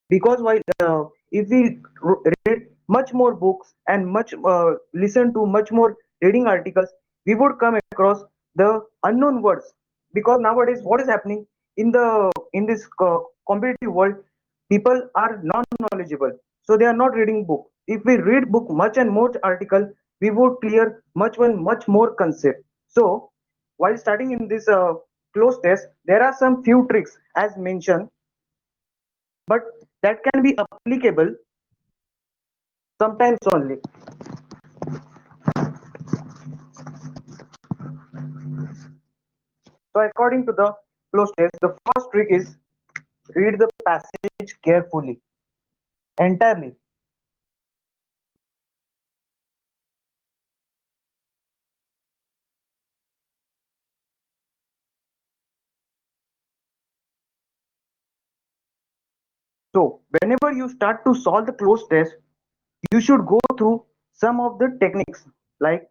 because while if we read much more books and much listen to much more reading articles, we would come across the unknown words. Because nowadays what is happening in this competitive world, people are non knowledgeable, so they are not reading book. If we read book much and more article, we would clear much more concept. So while starting in this close test, there are some few tricks as mentioned, but that can be applicable sometimes only. So according to the close test, the first trick is read the passage carefully, entirely. So whenever you start to solve the close test, you should go through some of the techniques like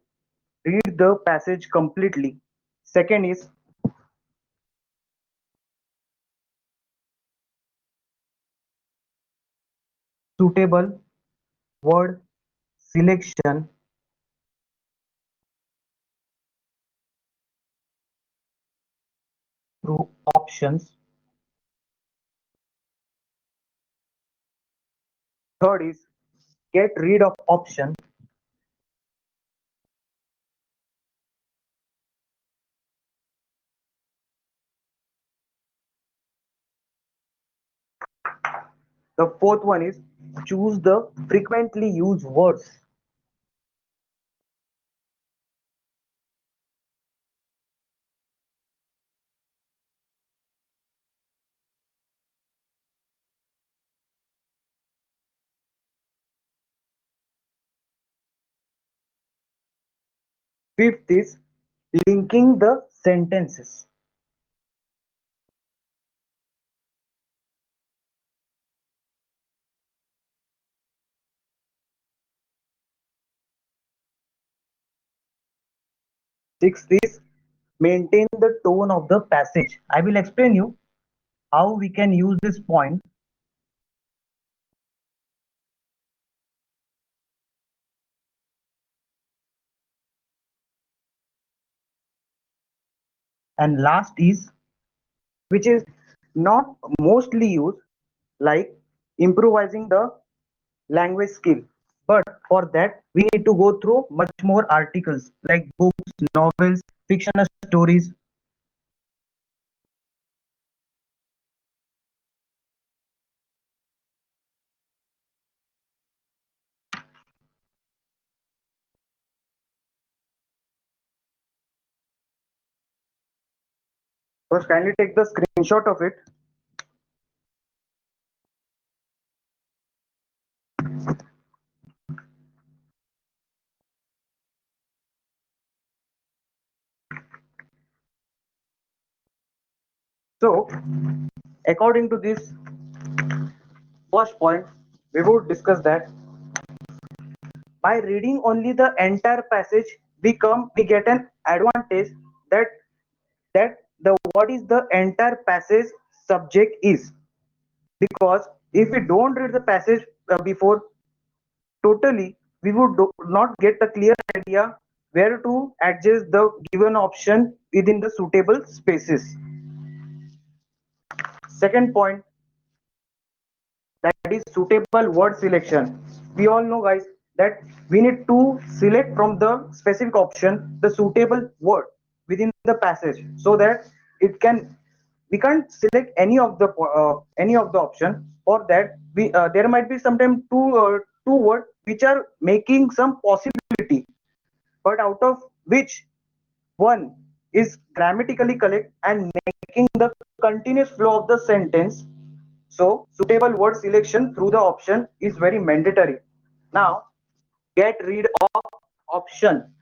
read the passage completely. Second is suitable word selection through options. Third is get rid of option. The fourth one is choose the frequently used words. Fifth is linking the sentences. Sixth is maintain the tone of the passage. I will explain you how we can use this point. And last is, which is not mostly used, like improvising the language skill. But for that, we need to go through much more articles like books, novels, fictional stories. First, kindly take the screenshot of it. So, according to this first point, we would discuss that by reading only the entire passage, we get an advantage that the what is the entire passage subject is. Because if we don't read the passage before totally, we would not get a clear idea where to adjust the given option within the suitable spaces. Second point, that is suitable word selection. We all know, guys, that we need to select from the specific option the suitable word within the passage, so that it can we can't select any of the option. For that, we there might be sometimes two words which are making some possibility, but out of which one is grammatically correct and making the continuous flow of the sentence. So suitable word selection through the option is very mandatory. Now, get rid of option.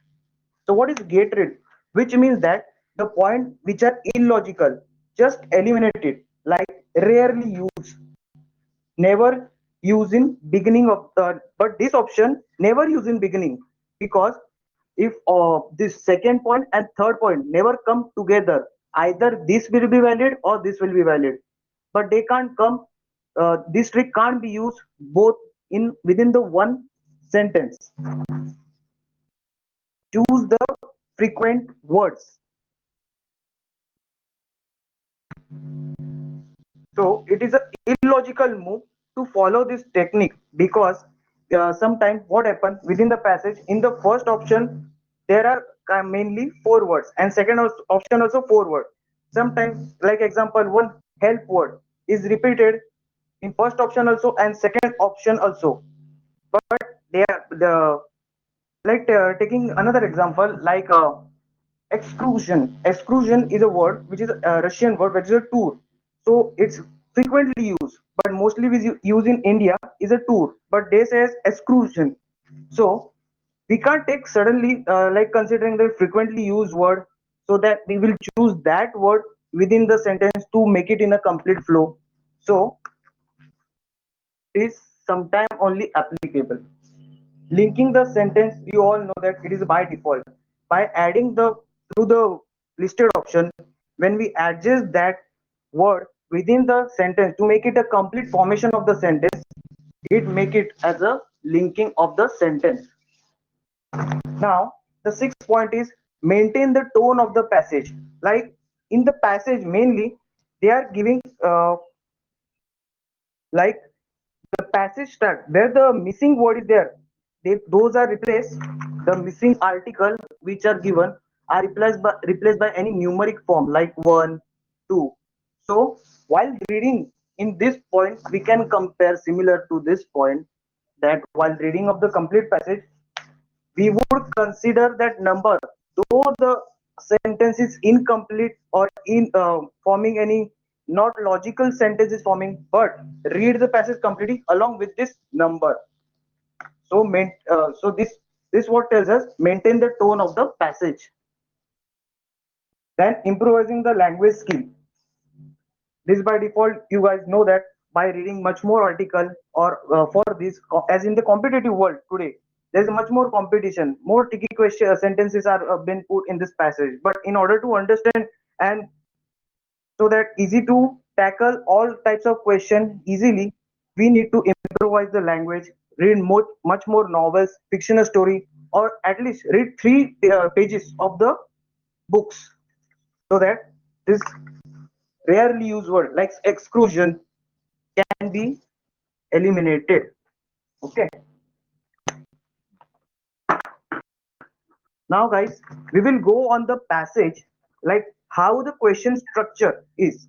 So what is get rid? Which means that the point which are illogical, just eliminate it. Like rarely use, never use in beginning of the, but this option never use in beginning. Because if this second point and third point never come together, either this will be valid or this will be valid, but they can't come this trick can't be used both in within the one sentence. Choose the frequent words. So it is an illogical move to follow this technique because sometimes what happens within the passage in the first option there are mainly four words and second option also four words. Sometimes like example one help word is repeated in first option also and second option also. But they are the like taking another example like exclusion. Exclusion is a word which is a Russian word which is a tour. So it's frequently used, but mostly we use in India is a tour. But they says exclusion. So we can't take suddenly like considering the frequently used word so that we will choose that word within the sentence to make it in a complete flow. So it is sometime only applicable. Linking the sentence, you all know that it is by default. By adding the through the listed option, when we adjust that word within the sentence to make it a complete formation of the sentence, it make it as a linking of the sentence. Now, the sixth point is maintain the tone of the passage. Like in the passage, mainly they are giving like the passage start where the missing word is there, those are replaced. The missing article which are given are replaced by any numeric form like one, two. So while reading in this point we can compare similar to this point that while reading of the complete passage we would consider that number though the sentence is incomplete or in forming any not logical sentence is forming, but read the passage completely along with this number. So this what tells us maintain the tone of the passage. Then improvising the language skill. This by default you guys know that by reading much more article or for this as in the competitive world today there's much more competition, more tricky question sentences are been put in this passage, but in order to understand and so that easy to tackle all types of question easily we need to improvise the language, read much more novels, fictional story, or at least read three pages of the books so that this rarely used word like exclusion can be eliminated. Okay, now guys we will go on the passage like how the question structure is.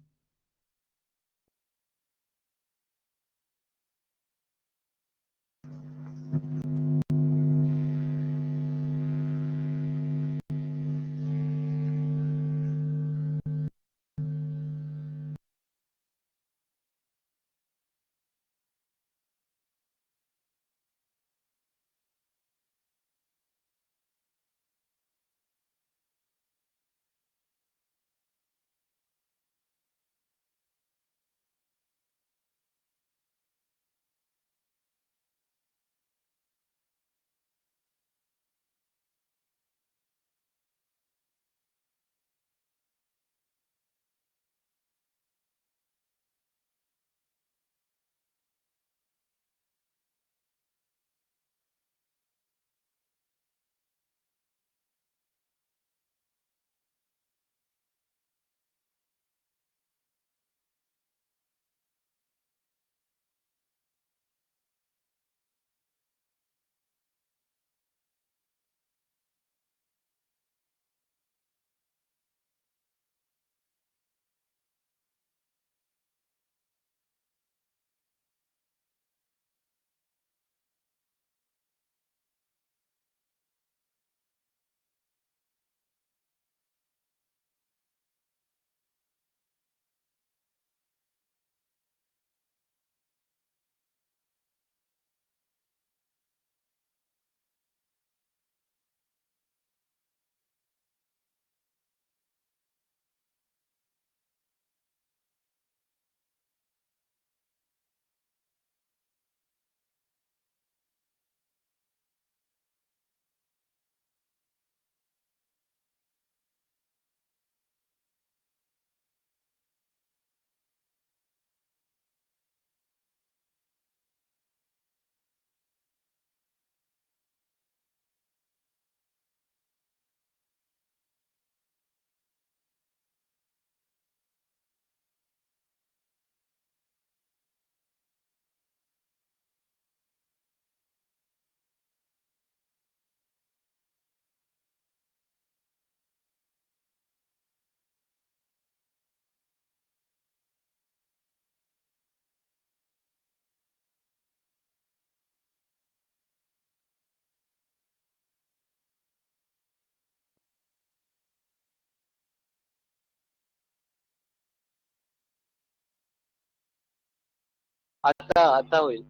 आता आता होईल.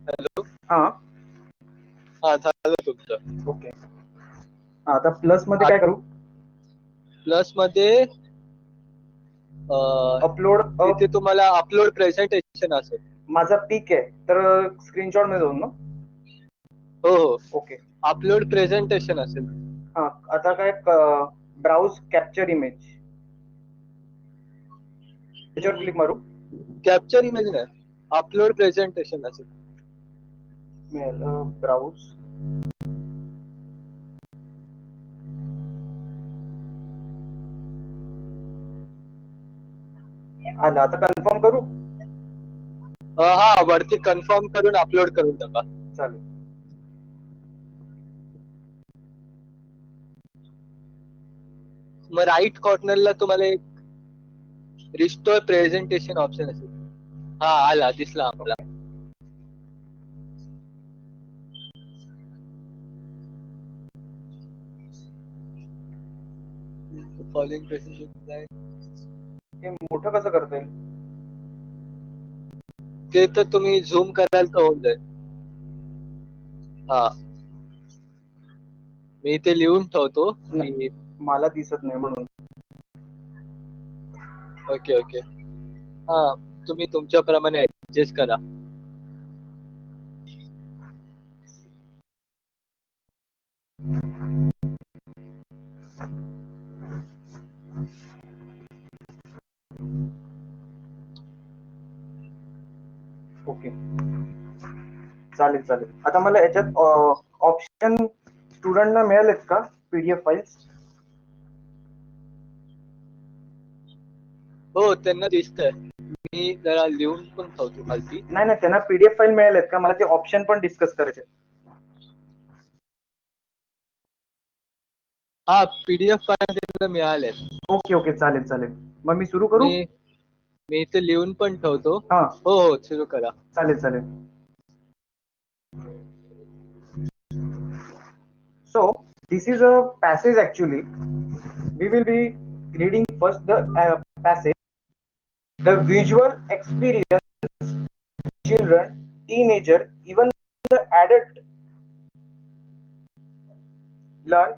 Hello. हा हा झालं तुमचं. Okay. आता plus मध्ये काय करू? प्लस मध्ये अपलोड तिथे तुम्हाला अपलोड प्रेझेंटेशन असेल. माझा पीक आहे तर स्क्रीनशॉट मध्ये जाऊन ना. हो हो, ओके. अपलोड प्रेझेंटेशन असेल. हा आता काय ब्राउज कॅप्चर इमेज त्याच्यावर क्लिक मारू. कॅप्चर इमेज नाही, अपलोड प्रेझेंटेशन असेल. मिळालं ब्राउज. आलं. आता कन्फर्म करू. हा वरती कन्फर्म करून अपलोड करून टाका. चालेल. मग राईट कॉर्नरला तुम्हाला एक रिस्टोर प्रेझेंटेशन ऑप्शन असेल. हा आला, दिसला आम्हाला. फॉलोइंग प्रेझेंटेशन हे मोठं कसं करता येईल? ते तर तुम्ही झूम कराल तर होऊन जाईल. हा मी इथे लिहून ठेवतो की मला दिसत नाही म्हणून. Okay okay. हा तुम्ही तुमच्याप्रमाणे ऍडजस्ट करा. ओके चालेल चालेल. आता मला याच्यात ऑप्शन स्टुडंटना मिळालेत का पीडीएफ फाईल्स? हो त्यांना दिसतंय. मी जरा लिहून पण ठेवतो खालती. नाही नाही, त्यांना पीडीएफ फाईल मिळालेत का? मला ते ऑप्शन पण डिस्कस करायचे. हा पीडीएफ फाईल मिळाले. ओके ओके चालेल चालेल. मग मी सुरू करू? मी इथे लिहून पण ठेवतो. हा हो हो सुरू करा. चालेल चालेल. So this is a passage actually. We will be reading first the passage. The visual experience, children, teenager, even the adult learn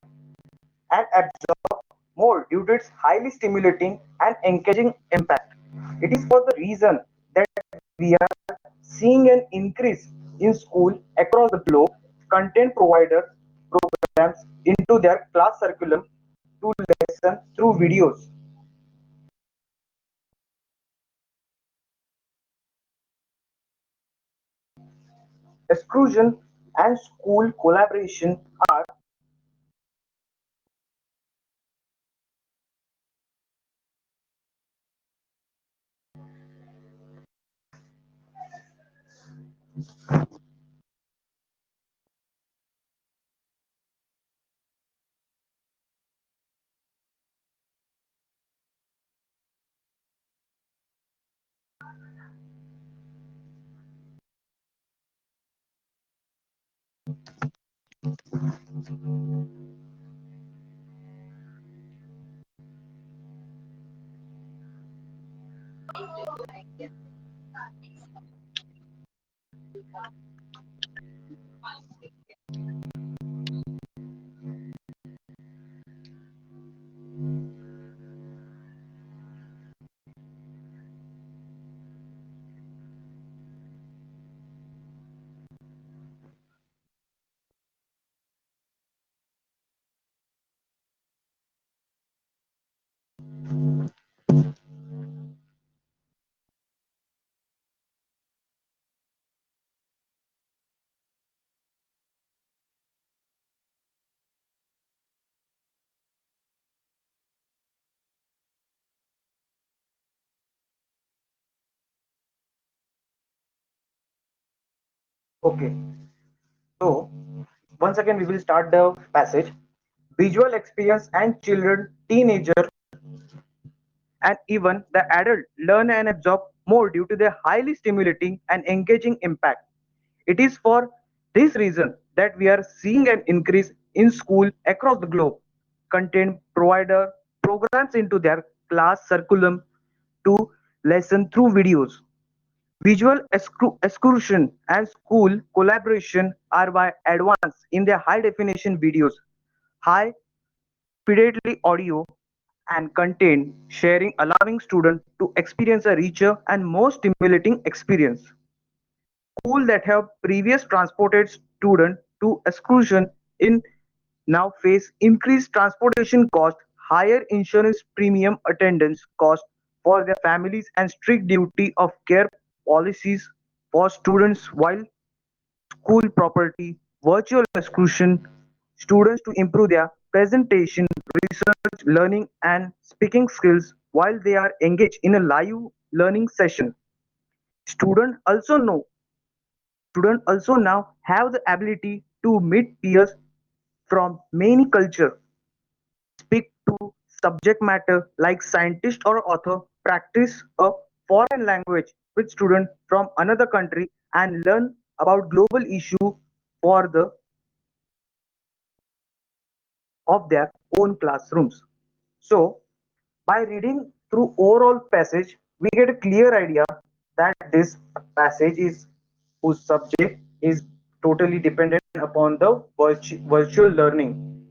and absorb more due to its highly stimulating and engaging impact. It is for the reason that we are seeing an increase in school across the globe. Content provider programs into their class curriculum to lesson through videos. Exclusion and school collaboration are okay. So once again we will start the passage. Visual experience and children, teenager, and even the adult learn and absorb more due to their highly stimulating and engaging impact. It is for this reason that we are seeing an increase in school across the globe. Content provider programs into their class curriculum to lesson through videos. Visual excursion and school collaboration are by advanced in their high definition videos, high fidelity audio and content sharing allowing students to experience a richer and more stimulating experience. Schools that have previous transported students to excursion in now face increased transportation costs, higher insurance premium, attendance costs for their families, and strict duty of care policies for students while school property, virtual exclusion, students to improve their presentation, research, learning, and speaking skills while they are engaged in a live learning session. Students also know Students also now have the ability to meet peers from many cultures, speak to subject matter like scientist or author, practice a foreign language with students from another country, and learn about global issues for the of their own classrooms. So, by reading through overall passage, we get a clear idea that this passage is whose subject is totally dependent upon the virtual learning.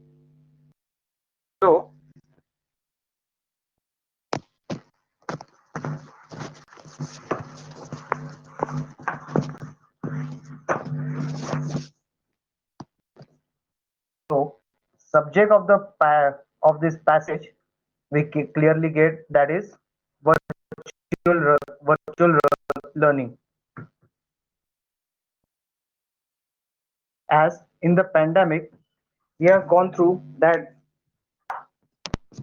So, so subject of the of this passage we clearly get that is virtual learning. As in the pandemic, we have gone through that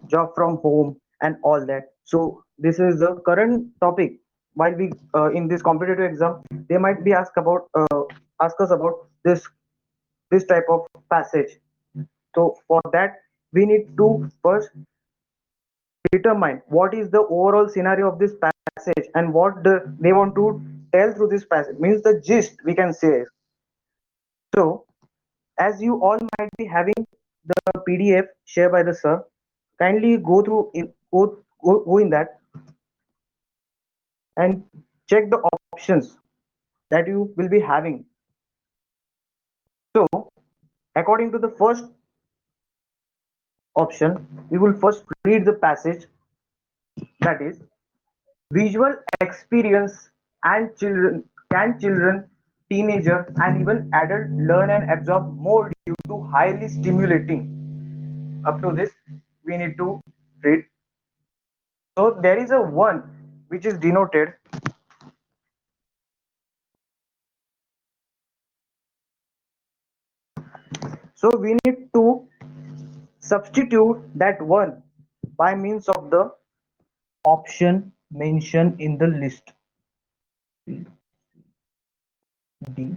job from home and all that. So this is the current topic. While we in this competitive exam, they might be ask us about this type of passage. So for that, we need to first determine what is the overall scenario of this passage and they want to tell through this passage. Means the gist we can say. So as you all might be having the PDF shared by the sir, kindly go through in go in that and check the options that you will be having. So according to the first option, we will first read the passage, that is visual experience and children, teenager and even adult learn and absorb more due to highly stimulating. Up to this we need to read. So there is a one which is denoted. So we need to substitute that one by means of the option mentioned in the list. D.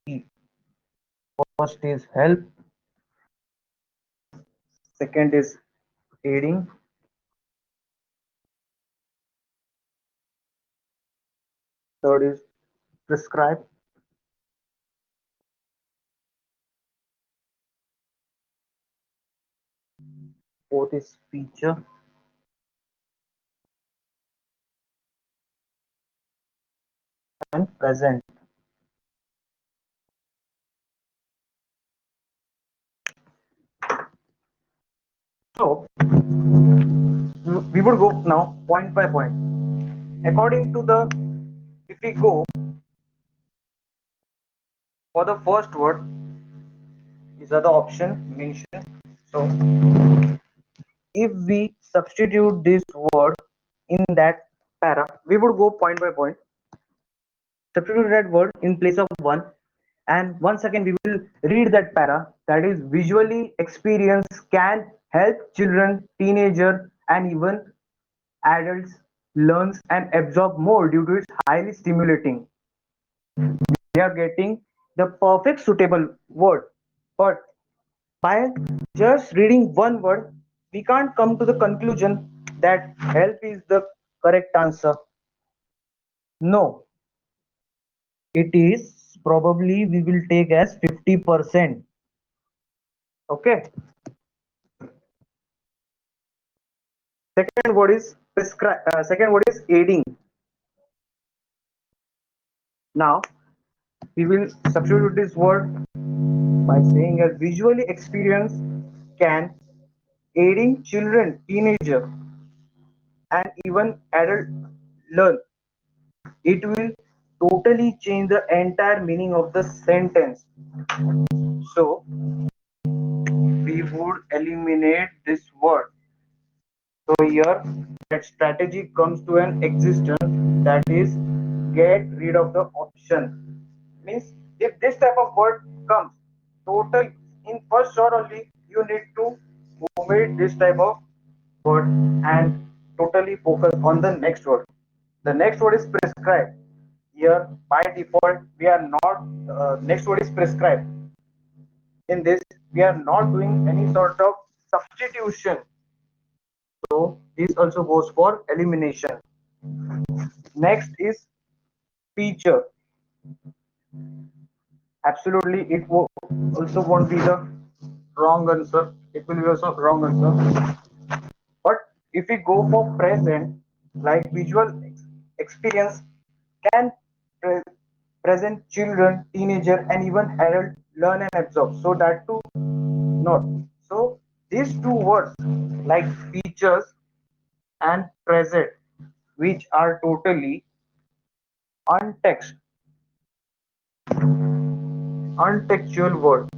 E. First is help, second is aiding, third is prescribe, fourth is feature, and present. So we would go now point by point. According to the, if we go for the first word, these are the option mentioned. So if we substitute this word in that para, we would go point by point. Substitute that word in place of one, and once again we will read that para, that is visually experience can help children, teenager, and even adults learns and absorb more due to its highly stimulating. We are getting the perfect suitable word, but by just reading one word we can't come to the conclusion that help is the correct answer. No, it is probably we will take as 50%. Okay. Second word is Second word is aiding. Now we will substitute this word by saying a visually experience can aiding children, teenager, and even adult learn. It will totally change the entire meaning of the sentence. So we would eliminate this word. So here that strategy comes to an existence, that is get rid of the option. Means if this type of word comes total in first shot only, you need to omit this type of word and totally focus on the next word. The next word is prescribed. Here by default we are not next word is prescribed. In this we are not doing any sort of substitution. So this also goes for elimination. Next is feature. Absolutely, also won't be the wrong answer. It will be also wrong answer. But if we go for present, like visual experience can pre- present children, teenager, and even adult learn and absorb. So that too not. So these two words like features and present, which are totally untext, untextual word,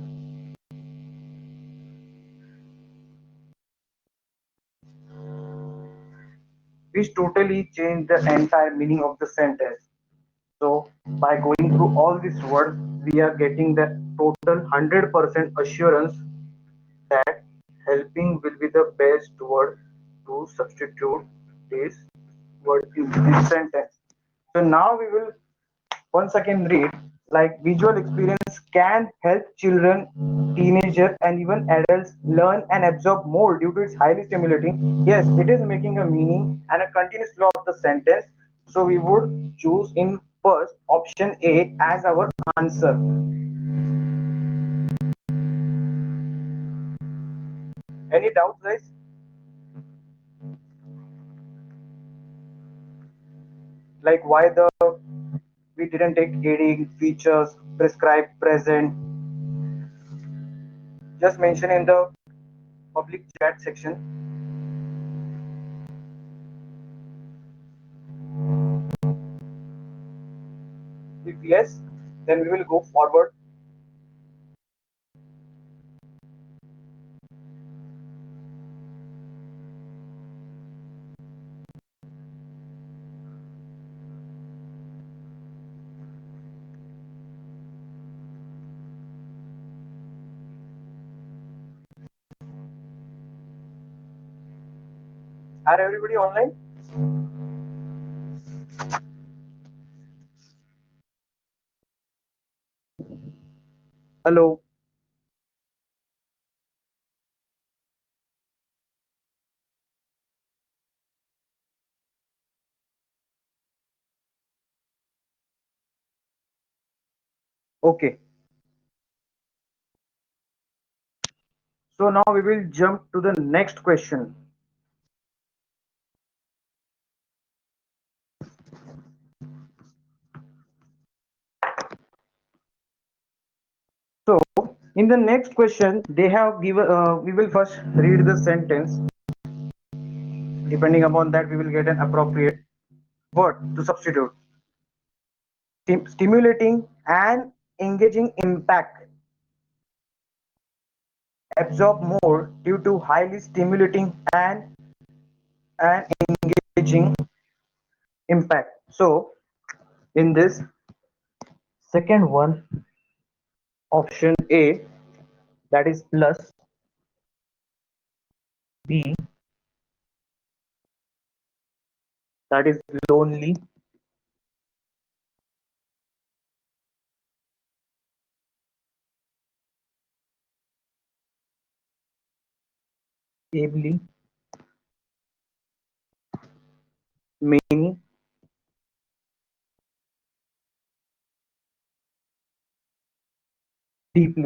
which totally change the entire meaning of the sentence. So by going through all these words, we are getting the total 100% assurance that helping will be the best word to substitute this word in this sentence. So now we will once again read like visual experience can help children, teenagers, and even adults learn and absorb more due to its highly stimulating. Yes, it is making a meaning and a continuous flow of the sentence. So we would choose in first option A as our answer. Any doubts, guys? Like why the we didn't take aiding, features, prescribe, present? Just mention in the public chat section. If yes, then we will go forward. Are everybody online? Hello. Okay. So now we will jump to the next question. So in the next question, they have given. We will first read the sentence. Depending upon that, we will get an appropriate word to substitute. Stimulating and engaging impact. Absorb more due to highly stimulating and engaging impact. So in this second one, option A, that is plus, B, that is lonely, ably, many, deeply.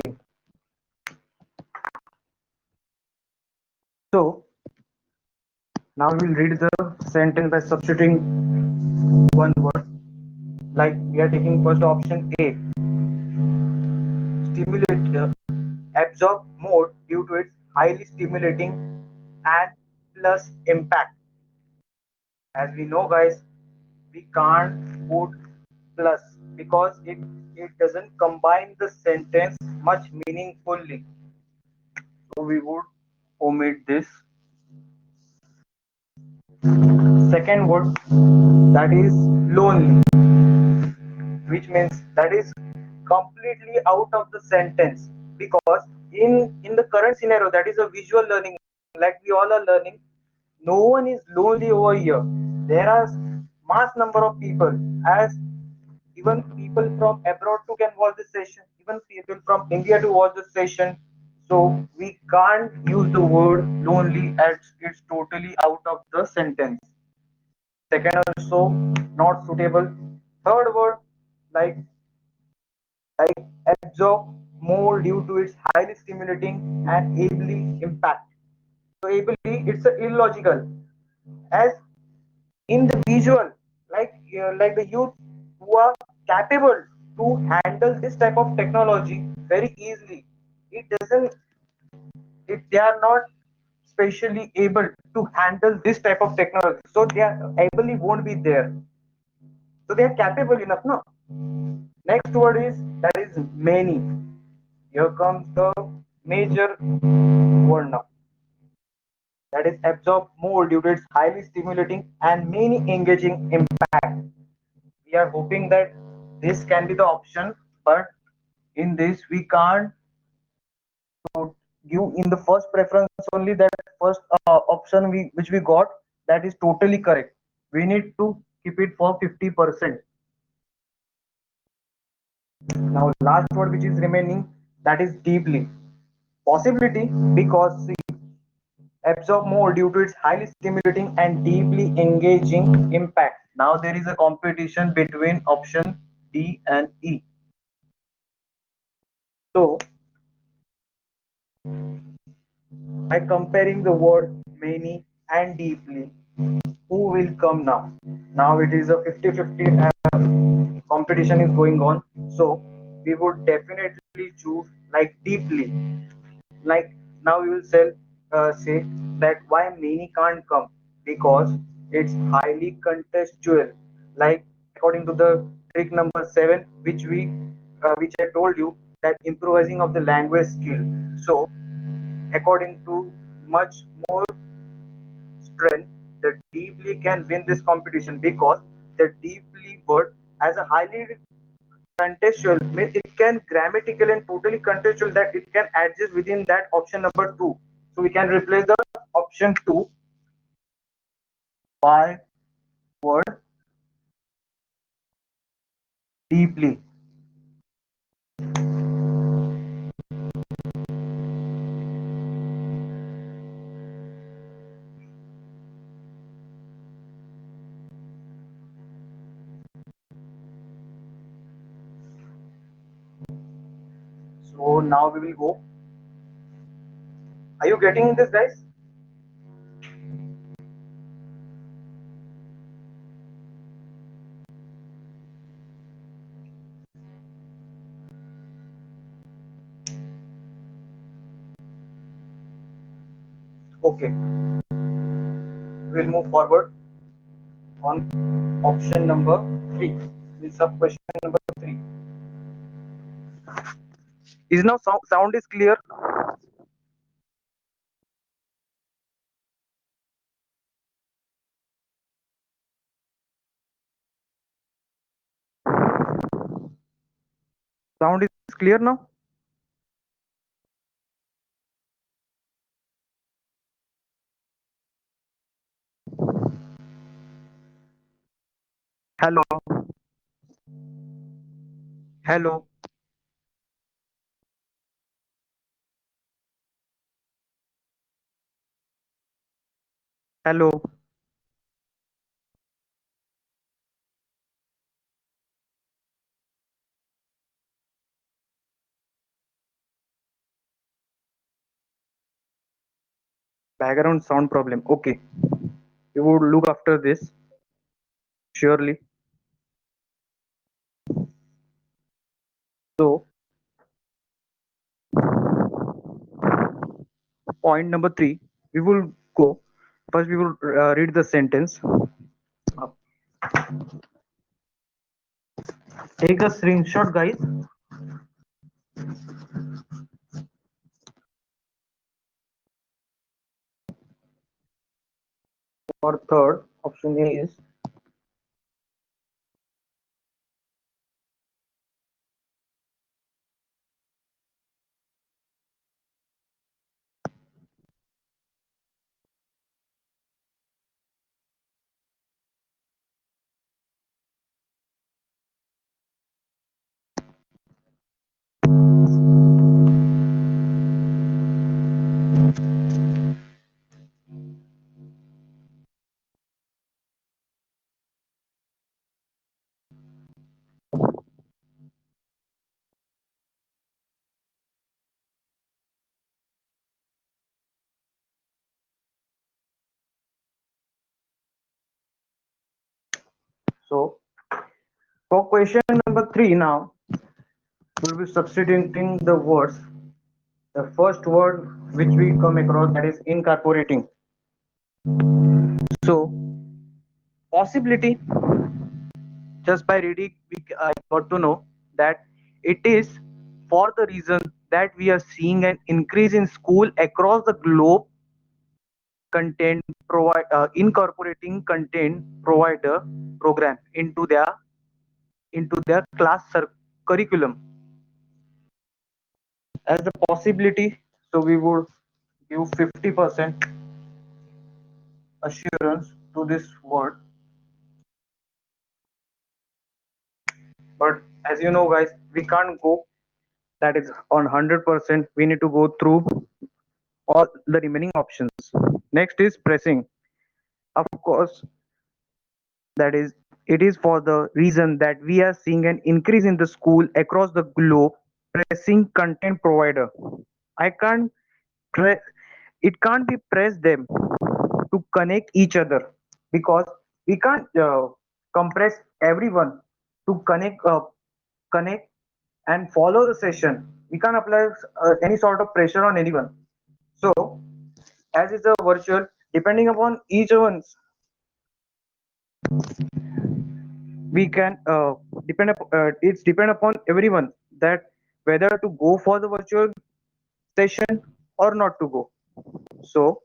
So Now we will read the sentence by substituting one word. Like we are taking first option A, stimulate, absorb more due to its highly stimulating and plus impact. As we know, guys, we can't put plus because it doesn't combine the sentence much meaningfully. So we would omit this. Second word, that is lonely, which means that is completely out of the sentence, because in the current scenario, that is a visual learning, like we all are learning. No one is lonely over here. There are mass number of people, as even people from abroad too can watch this session, even people from India to watch this session. So we can't use the word lonely as it's totally out of the sentence. Second, also not suitable. Third word, like like absorb more due to its highly stimulating and ably impact. So ably, it's a illogical, as in the visual, like the youth who are capable to handle this type of technology very easily. It doesn't. If they are not specially able to handle this type of technology, so their ability won't be there. So they are capable enough, no? Next word is that is many. Here comes the major word now. That is absorb more due to its highly stimulating and many engaging impact. We are hoping that this can be the option, but in this we can't give in the first preference only that first option which we got, that is totally correct. We need to keep it for 50%. Now last word which is remaining, that is deeply. Possibility, because see, absorb more due to its highly stimulating and deeply engaging impact. Now there is a competition between option D and E. So by comparing the word many and deeply, who will come now? Now it is a 50-50 competition is going on. So we would definitely choose like deeply. Like now you will say that why many can't come, because it's highly contextual. Like according to the trick number 7, which I told you, that improvising of the language skill. So according to much more strength, the deeply can win this competition, because the deeply word as a highly contextual means it can grammatical and totally contextual, that it can adjust within that option number 2. So we can replace the option 2 by word deeply. So now we will go. Are you getting this, guys? Okay, we'll move forward on option number 3. This sub question number 3 is now sound is clear. Sound is clear now. Hello, hello, hello. Background sound problem. Okay. we would look after this surely. So point number three, we will go. First, we will read the sentence. Take a screenshot, guys. For third option A is so. For question number three now, we'll be substituting the words. The first word which we come across, that is incorporating. So possibility, just by reading, I got to know that it is for the reason that we are seeing an increase in school across the globe content provide incorporating content provider program into their curriculum as a possibility. So we would give 50% assurance to this word. But as you know, guys, we can't go that is on 100%. We need to go through all the remaining options. Next is pressing. Of course, that is it is for the reason that we are seeing an increase in the school across the globe pressing content provider. I can't pre- it can't be press them to connect each other because we can't compress everyone to connect and follow the session. We can't apply any sort of pressure on anyone. So as is a virtual, depending upon each one's, we can it's depend upon everyone that whether to go for the virtual session or not to go. So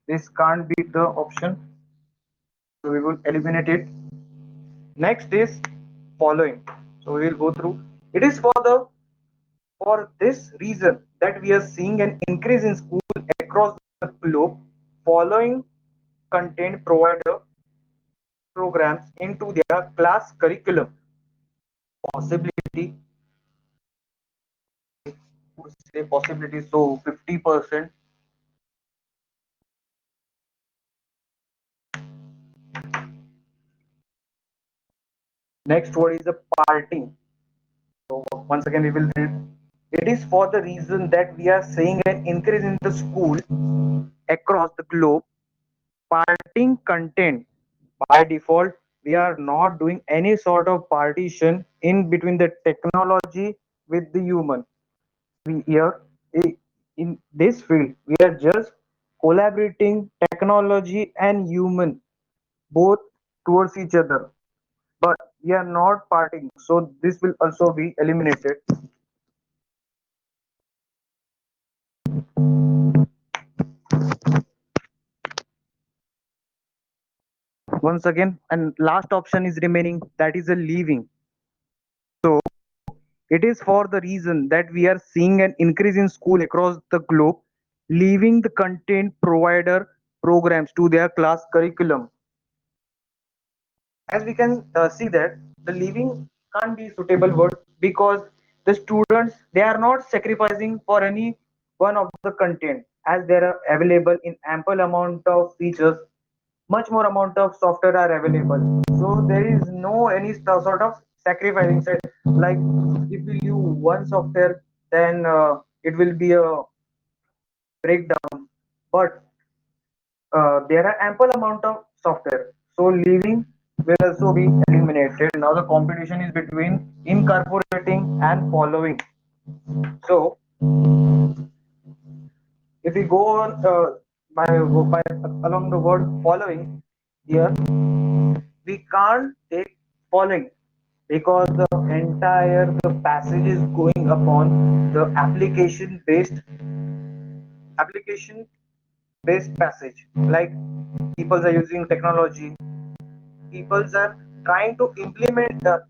this can't be the option, so we will eliminate it. Next is following. So we will go through. It is for this reason that we are seeing an increase in school across the globe following content provider programs into their class curriculum. Possibility, would say possibility, so 50%. Next word is a parting. So once again we will read. It is for the reason that we are seeing an increase in the school across the globe parting content. By default, we are not doing any sort of partition in between the technology with the human. We here in this field, we are just collaborating technology and human both towards each other, but we are not parting. So this will also be eliminated. Once again, and last option is remaining, that is a leaving. So it is for the reason that we are seeing an increase in school across the globe leaving the content provider programs to their class curriculum. As we can see that the leaving can't be suitable word because the students they are not sacrificing for any one of the content as they are available in ample amount of features, much more amount of software are available, so there is no any sort of sacrificing set like if we use one software then it will be a breakdown, but there are ample amount of software, so leaving will also be eliminated. Now the competition is between incorporating and following. So if we go on by along the word following here, we can't take following because the entire the passage is going upon the application based passage. Like people are using technology, people are trying to implement the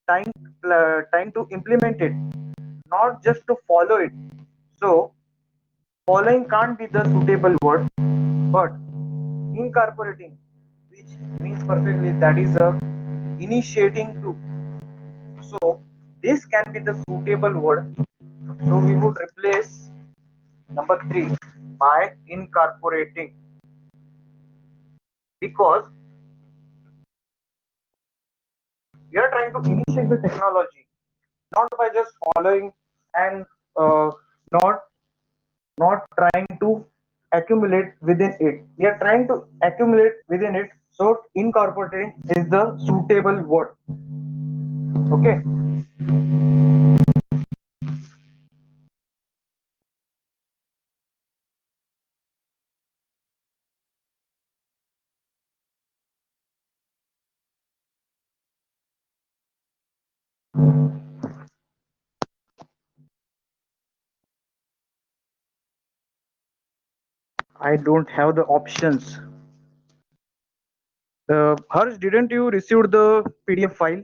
trying, trying to implement it, not just to follow it. So following can't be the suitable word, but incorporating, which means perfectly that is a initiating to. So this can be the suitable word. So we would replace number three by incorporating, because we are trying to initiate the technology, not by just following and not not trying to accumulate within it. We are trying to accumulate within it. So incorporating is the suitable word. Okay. I don't have the options. Harsh, didn't you receive the PDF file?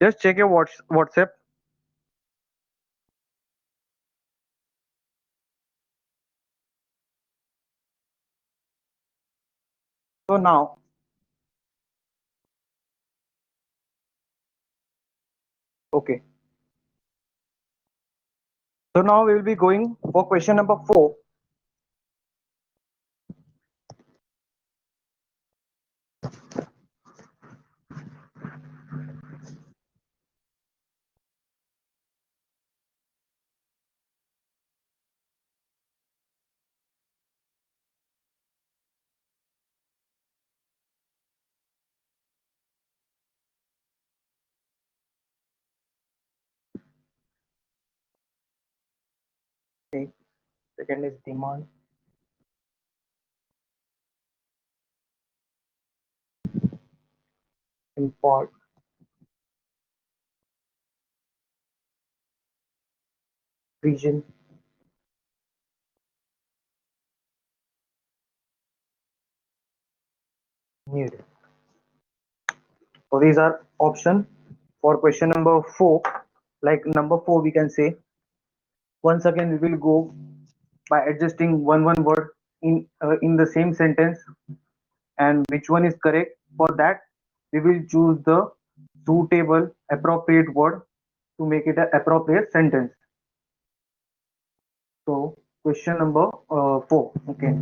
Just check your WhatsApp. So now, okay. So now we will be going for question number 4. Okay. Second is demand. Import. Region. Need. So these are option for question number 4. Like number 4, we can say once again we will go by adjusting one word in the same sentence, and which one is correct. For that, we will choose the suitable appropriate word to make it an appropriate sentence. So question number 4. Okay.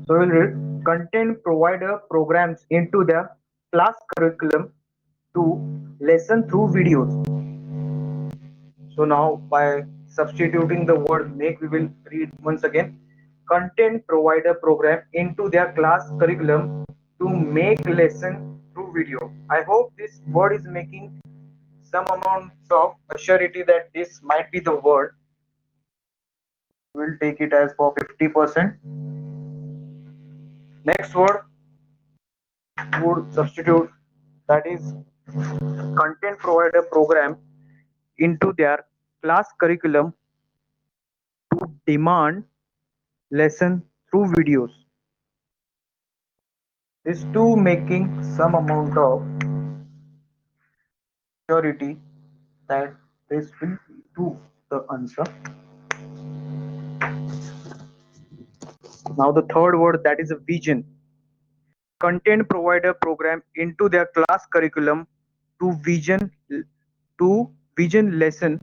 So we'll read content provider programs into the class curriculum to lesson through videos. So now by substituting the word make, we will read once again content provider program into their class curriculum to make lesson through video. I hope this word is making some amount of surety that this might be the word. We'll take it as for 50%. Next word would substitute, that is content provider program into their class curriculum to demand lesson through videos. is to making some amount of surety that this will do the answer. Now the third word, that is a vision. Content provider program into their class curriculum to vision to vision lesson.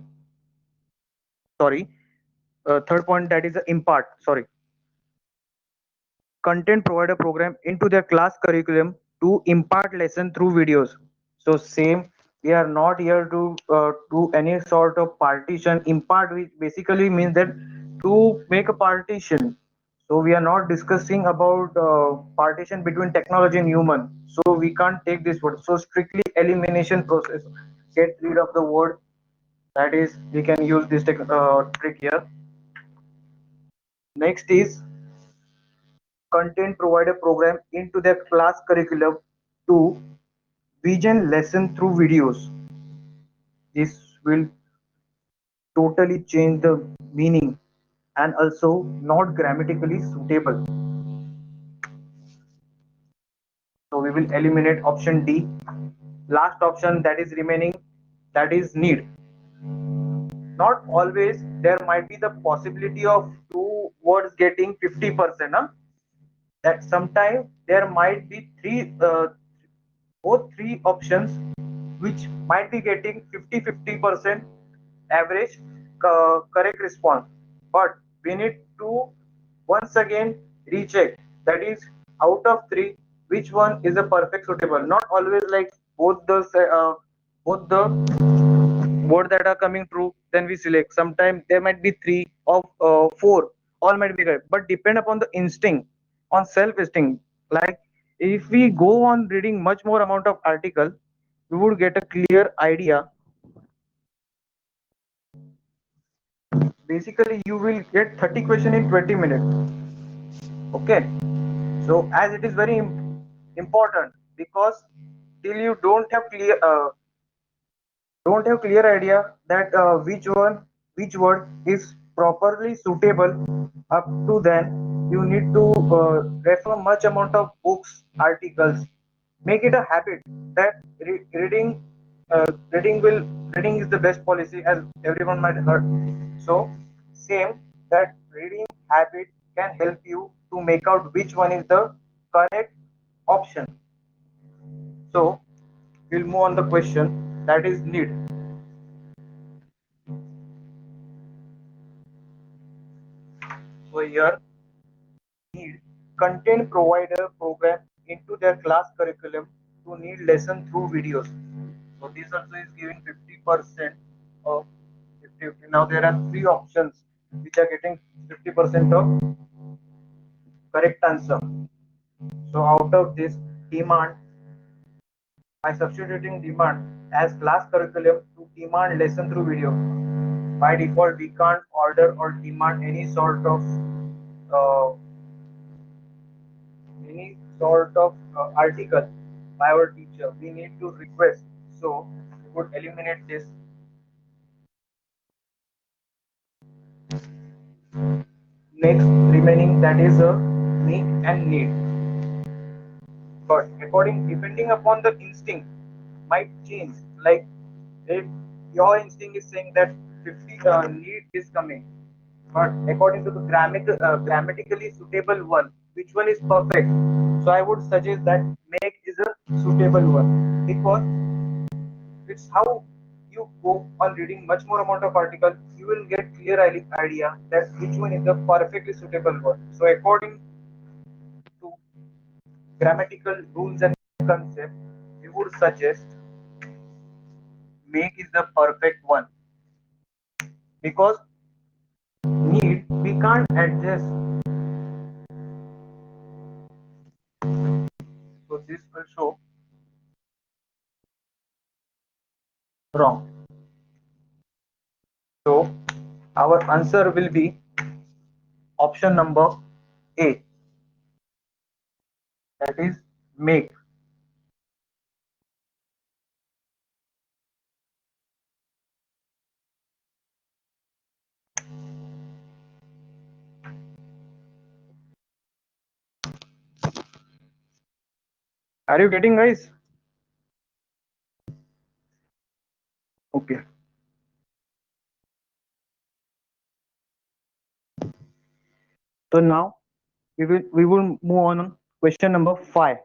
Sorry, third point, that is a impart. Sorry, content provider program into their class curriculum to impart lesson through videos. So same, we are not here to do any sort of partition. Impart, which basically means that to make a partition. So we are not discussing about partition between technology and human. So we can't take this word. So strictly elimination process. Get rid of the word. That is, we can use this trick here. Next is content provider program into their class curriculum to vision lesson through videos. This will totally change the meaning and also not grammatically suitable. So we will eliminate option D. Last option that is remaining, that is need. Not always there might be the possibility of two words getting 50%. Huh? That sometimes there might be both three options which might be getting 50-50% average correct response, but we need to once again recheck, that is out of three which one is a perfect suitable. Not always like both the word that are coming true then we select. Sometimes there might be three of four, all might be correct, but depend upon the instinct, on self instinct. Like if we go on reading much more amount of article, we would get a clear idea. Basically you will get 30 question in 20 minutes. Okay, so as it is very important, because till you don't have clear idea that which word is properly suitable, up to then you need to refer much amount of books, articles. Make it a habit that reading will reading is the best policy, as everyone might heard. So same, that reading habit can help you to make out which one is the correct option. So we'll move on the question, that is need. So here, need content provider program into their class curriculum to need lesson through videos. So this also is giving 50% of 50. Now there are three options which are getting 50% of correct answer. So out of this, demand, by substituting demand as class curriculum to demand lesson through video. By default, we can't order or demand uh, any sort of article by our teacher. We need to request. So we would eliminate this. Next remaining, that is a make and need. But according depending upon the instinct might change. Like if your instinct is saying that 50 need is coming, but according to the grammatically suitable one, which one is perfect? So I would suggest that make is a suitable one, because it's how you go on reading much more amount of article, you will get clear idea that which one is the perfectly suitable one. So according to grammatical rules and concept, we would suggest make is the perfect one, because need we can't adjust. So this will show wrong. So our answer will be option number A, that is make. Are you getting, guys? Okay. So now we will move on question number 5.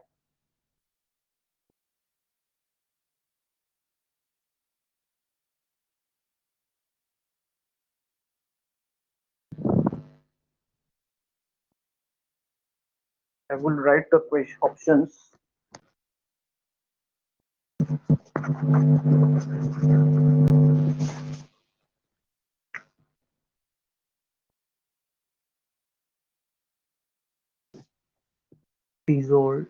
I will write the question options. Dissolved.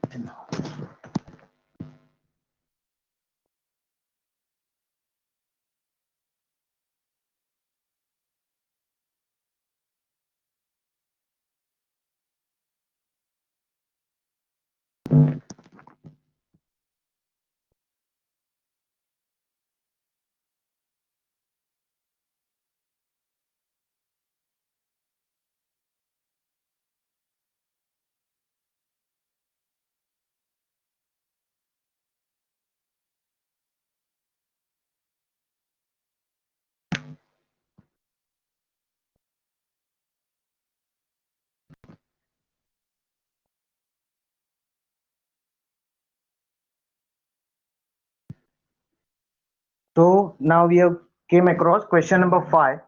So now we have came across question number 5.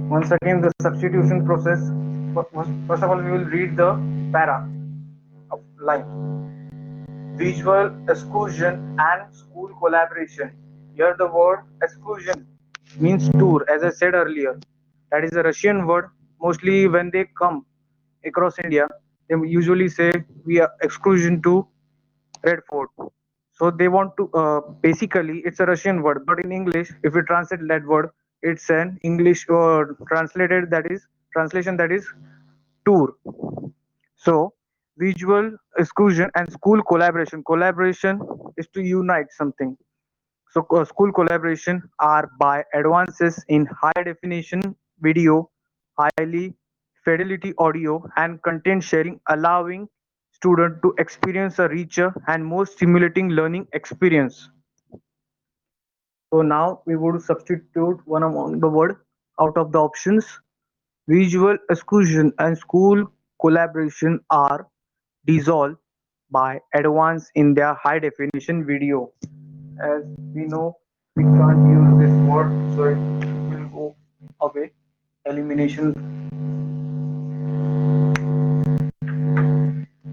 Once again, the substitution process. First of all, we will read the para of line. Visual excursion and school collaboration. Here the word excursion means tour, as I said earlier. That is a Russian word. Mostly when they come across India, they usually say we are excursion to Red Fort. So they want to basically it's a Russian word, but in English, if we translate that word, it's an English translated that is translation that is tour. So visual exclusion and school collaboration. Collaboration is to unite something. So school collaboration are by advances in high definition video, highly fidelity audio, and content sharing, allowing student to experience a richer and more stimulating learning experience. So now we would substitute one among the word out of the options. Visual exclusion and school collaboration are dissolved by advance in their high definition video. As we know, we can't use this word, so it will go away. Elimination.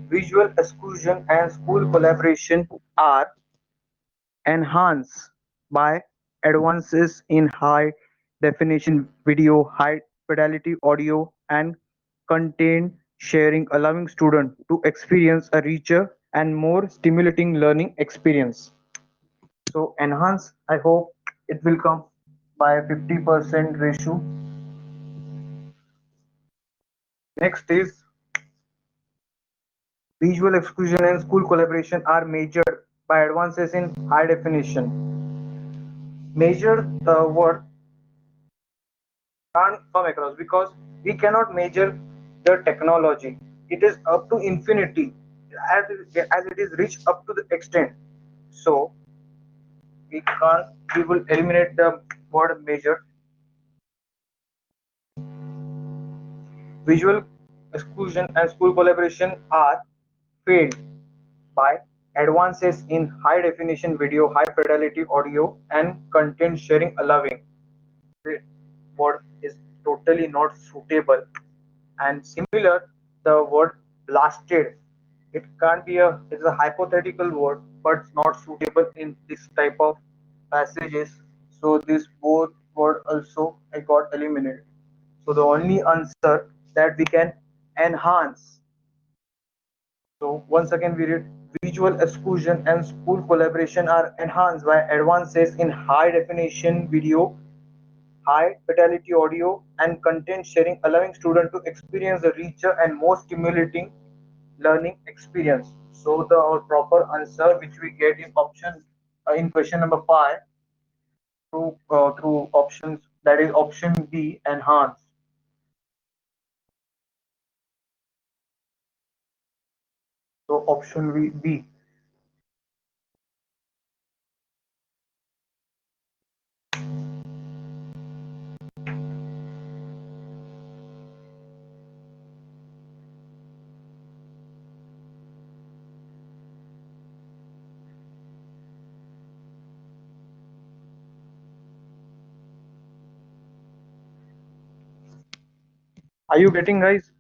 Visual exclusion and school collaboration are enhanced by advances in high definition video, high fidelity audio, and content sharing, allowing students to experience a richer and more stimulating learning experience. So enhance, I hope it will come by 50% ratio. Next is visual exclusion and school collaboration are measured by advances in high definition. Measure the word can't come across because we cannot measure the technology. It is up to infinity as it is reached up to the extent. So we will eliminate the word measure. Visual exclusion and school collaboration are failed by advances in high definition video, high fidelity audio, and content sharing, allowing. The word is totally not suitable. And similar, the word blasted. It can't be it's a hypothetical word, but it's not suitable in this type of passages. So this both word also I got eliminated. So the only answer that we can enhance. So once again we read visual exclusion and school collaboration are enhanced by advances in high definition video, high fidelity audio, and content sharing, allowing students to experience a richer and more stimulating learning experience. So the our proper answer which we get in option in question number 5 through options, that is option B, enhance. So option B. Are you getting, guys?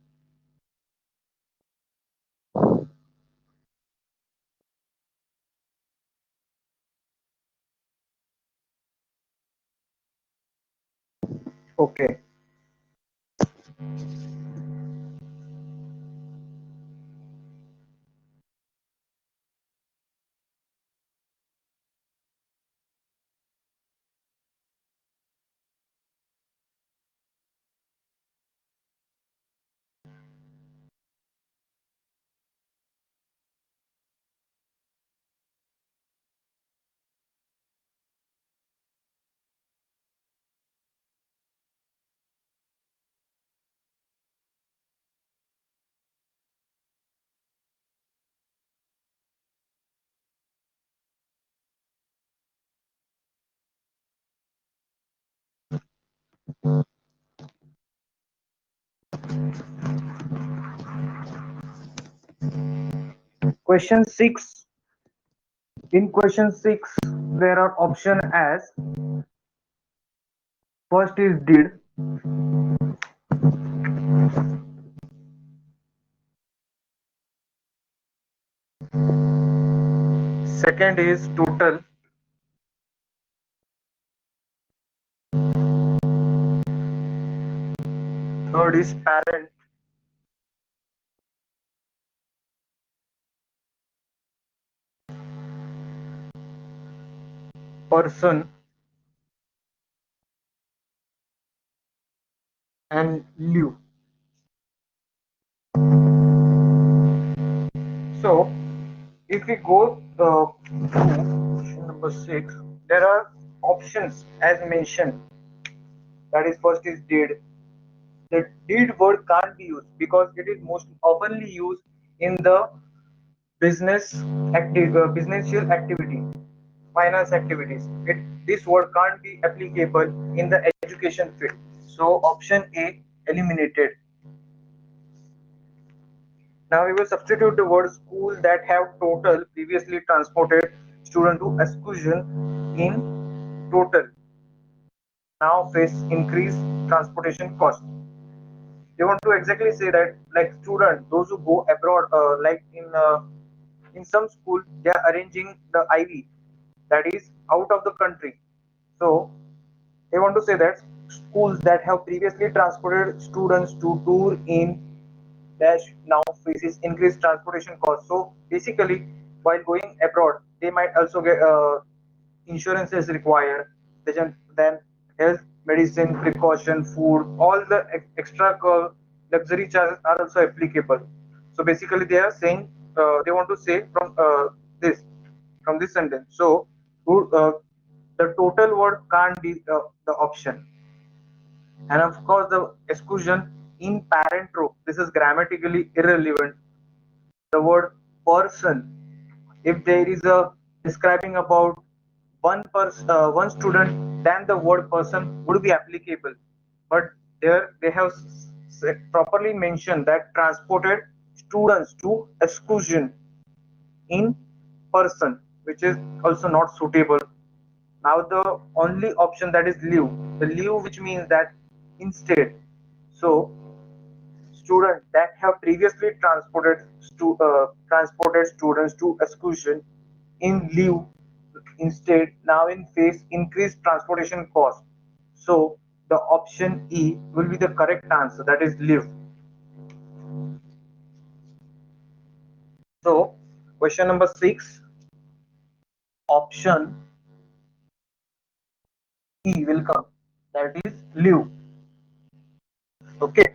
Okay. Question 6. In question 6, there are option as first is did, second is total, third is parent, person, and lieu. So if we go to question number 6, there are options as mentioned. That is, first is did. The did word can't be used because it is most oftenly used in the businessial activity, finance activities. This word can't be applicable in the education field. So option A eliminated. Now we will substitute the word school that have total previously transported student to exclusion in total now face increased transportation cost. They want to exactly say that like student those who go abroad, like in some school they are arranging the IV, that is out of the country. So they want to say that schools that have previously transported students to tour in dash now faces increased transportation costs. So basically, while going abroad, they might also get insurance is required. Then health, medicine, precaution, food, all the extra luxury charges are also applicable. So basically, they are saying they want to say this from this sentence. So the total word can't be the option, and of course the exclusion in parent row. This is grammatically irrelevant. The word person, if there is a describing about one student, then the word person would be applicable. But there they have properly mentioned that transported students to exclusion in person, which is also not suitable. Now the only option, that is lieu, the lieu, which means that instead. So students that have previously transported students to exclusion in lieu instead now in face increased transportation cost. So the option E will be the correct answer, that is lieu. So question number 6, option E will come, that is lieu. Okay,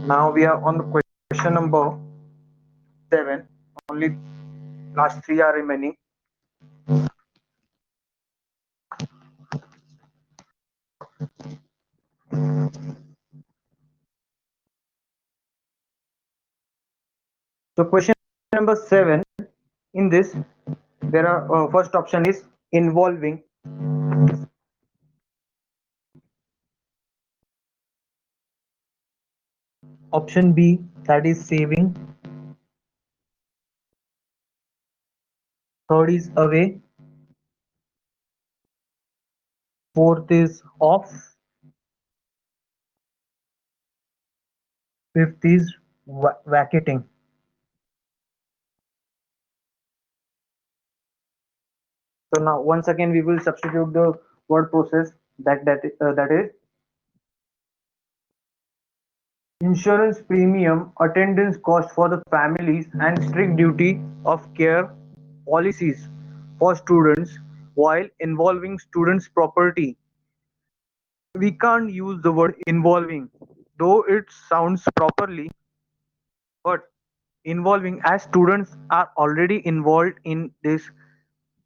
now we are on the question number 7. Only last 3 are remaining. So question number 7 in this there are first option is involving, option B that is saving, third is away, fourth is off, fifth is vacating. So now once again we will substitute the word process that is insurance premium, attendance cost for the families, and strict duty of care policies for students while involving students' property. We can't use the word involving, though it sounds properly, but involving as students are already involved in this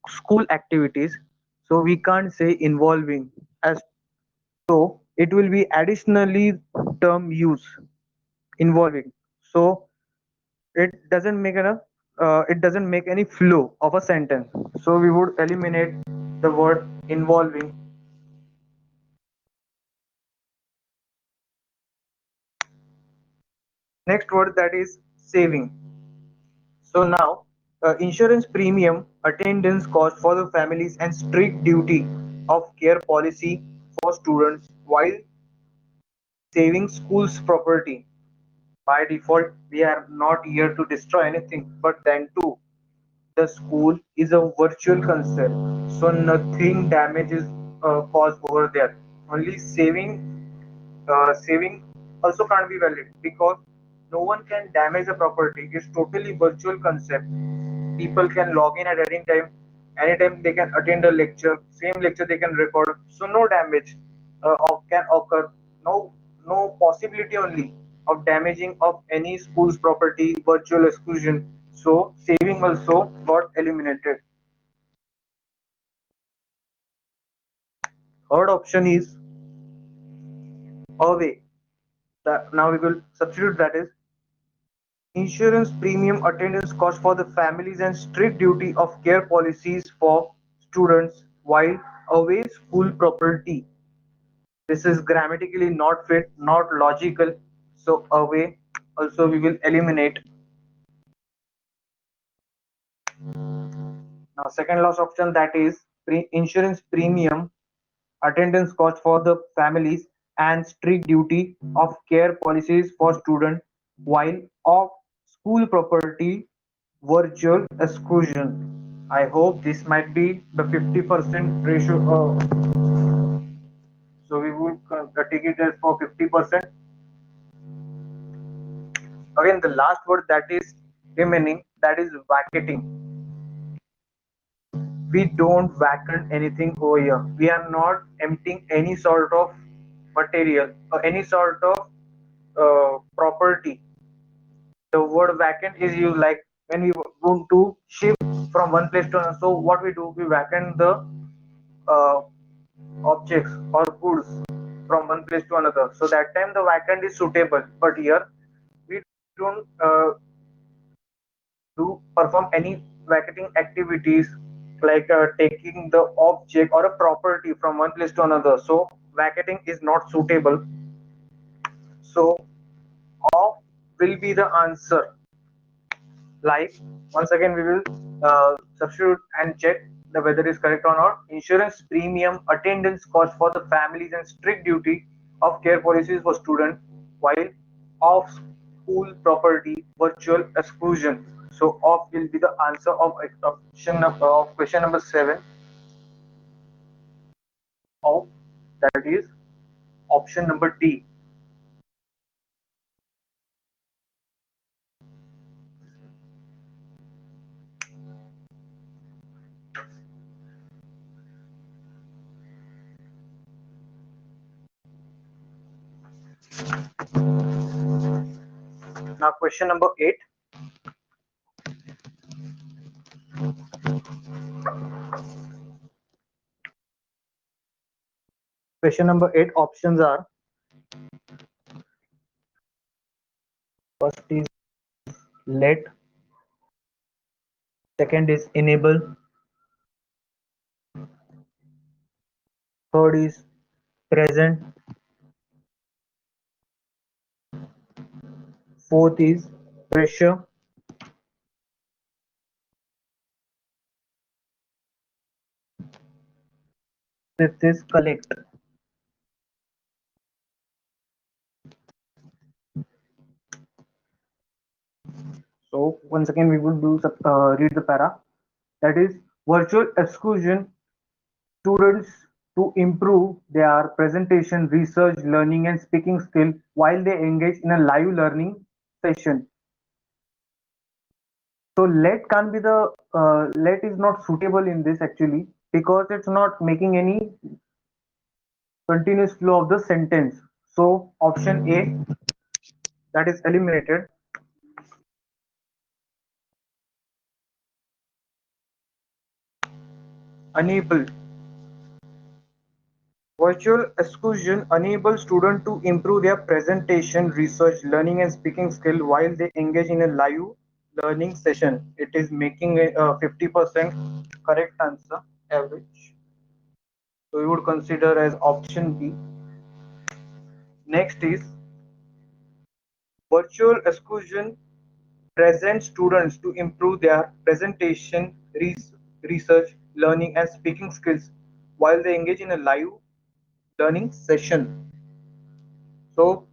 school activities, so we can't say involving as so it will be additionally term use involving. So it doesn't make any flow of a sentence. So we would eliminate the word involving. Next word that is saving. So now insurance premium, attendance cost for the families, and strict duty of care policy for students while saving schools property. By default, we are not here to destroy anything, but then too, the school is a virtual concept, so nothing damage is caused over there. Only saving also can't be valid because no one can damage the property. It's totally virtual concept. People can log in at anytime they can attend a lecture, same lecture they can record, so no damage can occur. No no possibility only of damaging of any school's property, virtual exclusion, so saving also got eliminated. Third option is away. That now we will substitute that is insurance premium, attendance cost for the families, and strict duty of care policies for students while away school property. This is grammatically not fit, not logical. So away also we will eliminate. Now second last option that is insurance premium, attendance cost for the families, and strict duty of care policies for students while off school property, virtual exclusion. I hope this might be the 50% ratio. So we would take it as for 50%. Again, the last word that is remaining that is vacating. We don't vacant anything over here. We are not emptying any sort of material or any sort of property. The word vacant is used like when we want to shift from one place to another. So what we do, we vacant the uh, objects or goods from one place to another. So that time the vacant is suitable. But here we don't do perform any vacating activities like taking the object or a property from one place to another. So vacating is not suitable. So off will be the answer. Like once again we will substitute and check the whether is correct or not. Insurance premium, attendance cost for the families, and strict duty of care policies for students while off school property, virtual exclusion. So off will be the answer of question number 7 of that is option number D. Now question number 8. Question number 8 options are first is let, Second is enable. Third is present. Fourth is pressure. Fifth is collect. So once again we will do read the para. That is virtual exclusion students to improve their presentation, research, learning, and speaking skill while they engage in a live learning session. So let can't be the let is not suitable in this actually because it's not making any continuous flow of the sentence. So option A that is eliminated. Enable. Virtual exclusion enables students to improve their presentation, research, learning, and speaking skill while they engage in a live learning session. It is making a 50% correct answer average. So we would consider as option B. Next is virtual exclusion presents students to improve their presentation, research, learning, and speaking skills while they engage in a live learning session. So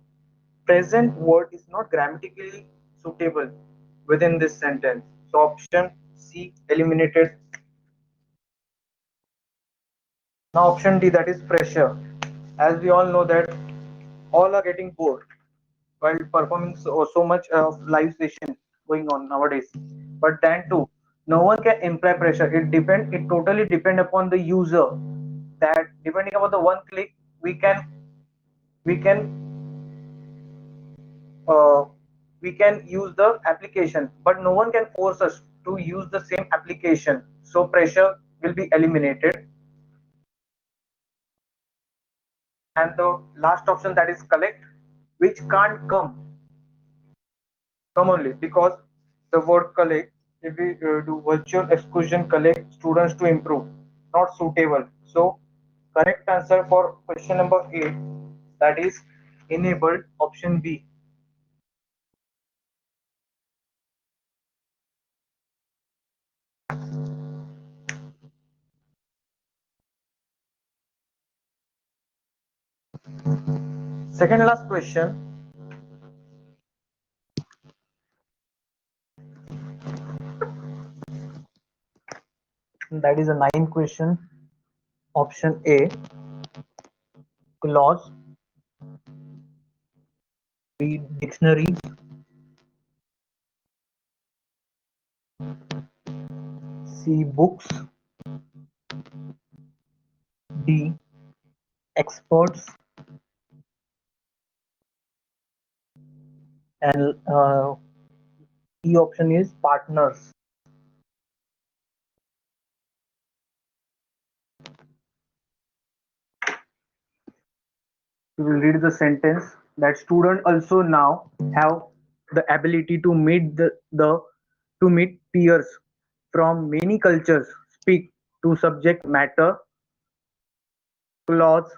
present word is not grammatically suitable within this sentence. So option C eliminated. Now option D that is pressure. As we all know that all are getting bored while performing so much of live session going on nowadays. But then too, no one can imply pressure. It totally depend upon the user. That depending upon the one click we can uh, we can use the application, but no one can force us to use the same application. So pressure will be eliminated. And the last option that is collect, which can't come only because the word collect, if we do virtual exclusion collect students to improve, not suitable. So correct answer for question number 8 that is enabled option B. Second last question that is a ninth question. Option A clause, B dictionaries, C books, D experts, and E option is partners. We will read the sentence that students also now have the ability to meet the to meet peers from many cultures, speak to subject matter clause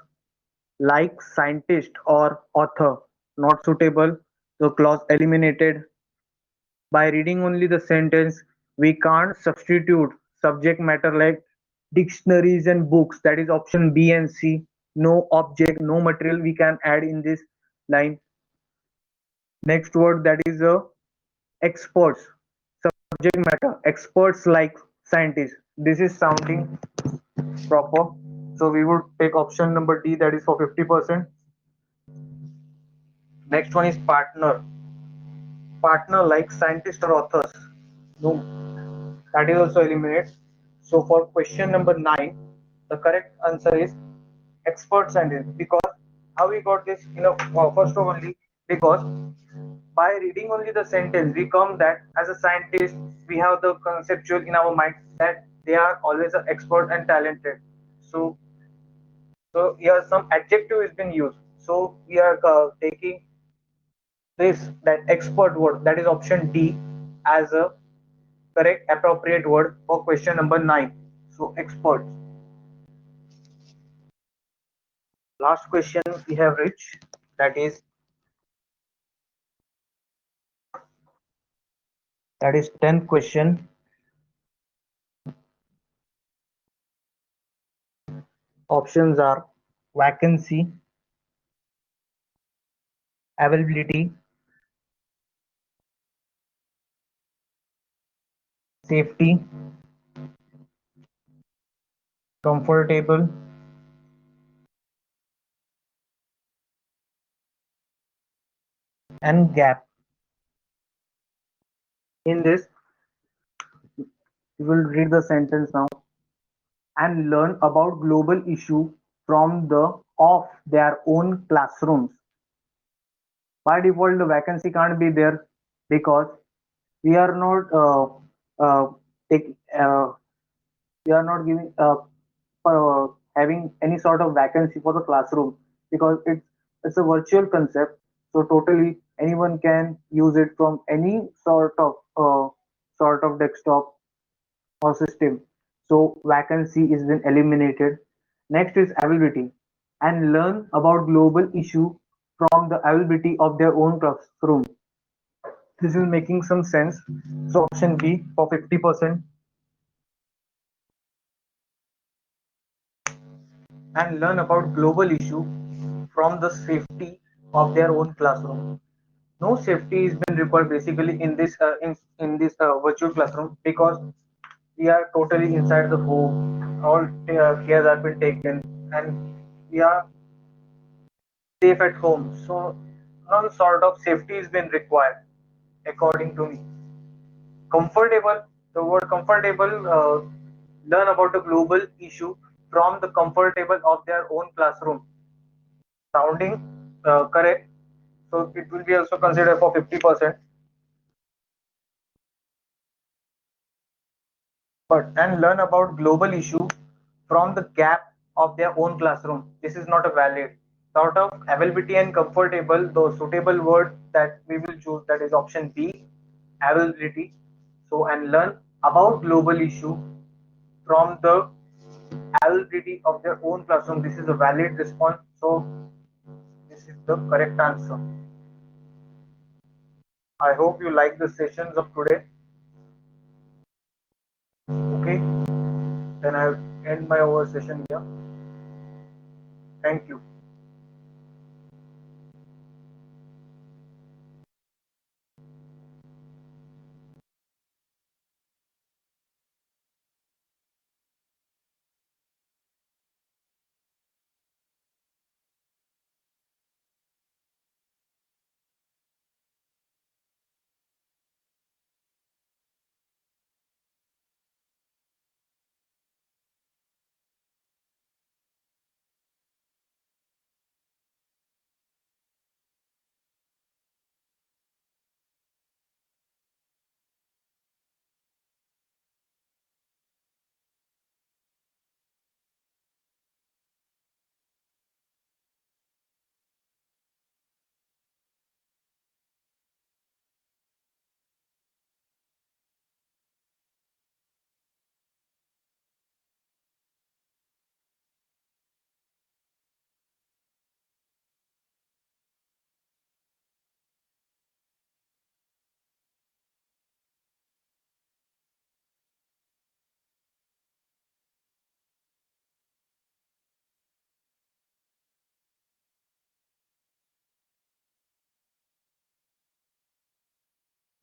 like scientist or author not suitable. So clause eliminated. By reading only the sentence, we can't substitute subject matter like dictionaries and books. That is option B and C. No object, no material we can add in this line. Next word that is experts, subject matter, experts like scientists. This is sounding proper. So we would take option number D that is for 50%. Next one is partner. Partner like scientists or authors. No, that is also eliminated. So for question number 9, the correct answer is expert scientist. Because how we got this, first of all, because by reading only the sentence, we come that as a scientist, we have the conceptual in our mind that they are always an expert and talented. So, so here some adjective is being used. So we are taking this that expert word that is option D as a correct appropriate word for question number 9. So experts. Last question we have reached, that is 10th question. Options are vacancy, availability, safety, comfortable, and gap. In this, we will read the sentence now and learn about global issue from the of their own classrooms. By default, the vacancy can't be there because we are not uh, take, uh, we are not giving having any sort of vacancy for the classroom because it's a virtual concept. So totally anyone can use it from any sort of desktop or system. So vacancy is been eliminated. Next is availability and learn about global issue from the availability of their own classroom. This is making some sense. So option B for 50% and learn about global issue from the safety of their own classroom. No safety is been required basically in this virtual classroom because we are totally inside the home. All cares have been taken and we are safe at home. So none sort of safety is been required according to me. Comfortable, the word comfortable, learn about the global issue from the comfortable of their own classroom. Sounding correct. So it will be also considered for 50%. But and learn about global issue from the gap of their own classroom. This is not a valid. Sort of availability and comfortable, the suitable word that we will choose, that is option B, availability. So and learn about global issue from the availability of their own classroom. This is a valid response. So this is the correct answer. I hope you like the sessions of today. Okay, then I'll end my over session here. Thank you.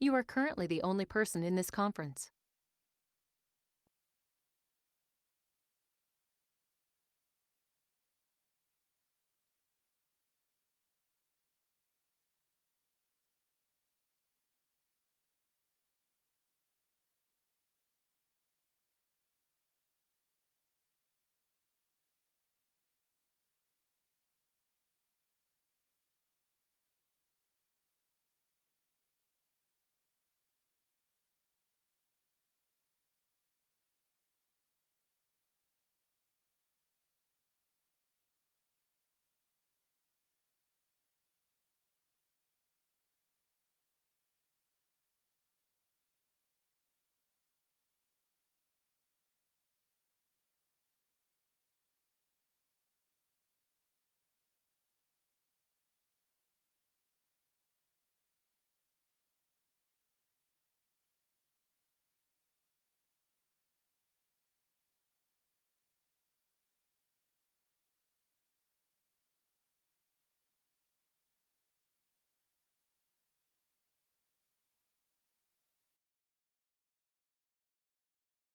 You are currently the only person in this conference.